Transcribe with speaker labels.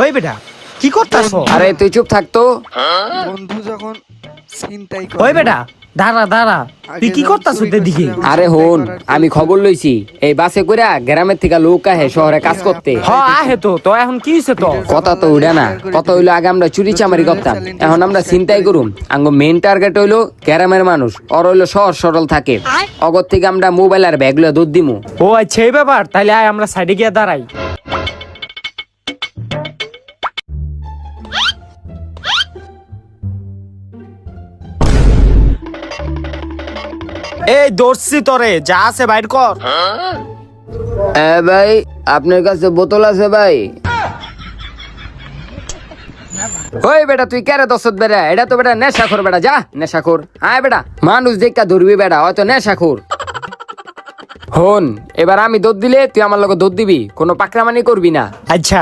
Speaker 1: ওই বেটা কি করতাছ?
Speaker 2: আরে তুই চুপ থাকতো।
Speaker 3: বন্ধু যখন চিন্তাই
Speaker 1: ওই বেটা দাঁড়া দাঁড়া, তুই কি করতাছ দিকে?
Speaker 2: আরে হন, আমি খবর লইছি এই বাসে কইরা গ্রামের থেকে লোক আহে শহরে কাজ করতে।
Speaker 1: হ আহে তো এখন কি হইছে তো?
Speaker 2: কথা তো উড়ে না, কথা হইলো আগে আমরা চুরি চামারি করতাম, এখন আমরা চিন্তাই করুম। আঙ্গ মেইন টার্গেট হইলো গ্রামের মানুষ, ওর হইলো সহজ সরল থাকে। অগর থেকে আমরা মোবাইল আর ব্যাগগুলো দুধ দিমু।
Speaker 1: ও আচ্ছা এই ব্যাপার, তাইলে আয় আমরা সাইডে গিয়ে দাঁড়াই। এই দর্শি তরে যা আছে বাইর কর।
Speaker 2: ভাই আপনার কাছে বোতল আছে ভাই? ওই বেটা তুই কেরে দশত বেড়া, এটা তো বেটা নেশাখোর বেটা, যা নেশাখোর। আয় বেটা মানুষ দেখা ধরবি বেটা, হয়তো নেশাখোর। হন এবার আমি দুধ দিলে তুই আমার লগে দুধ দিবি, কোনো পাকরামানি করবি না।
Speaker 1: আচ্ছা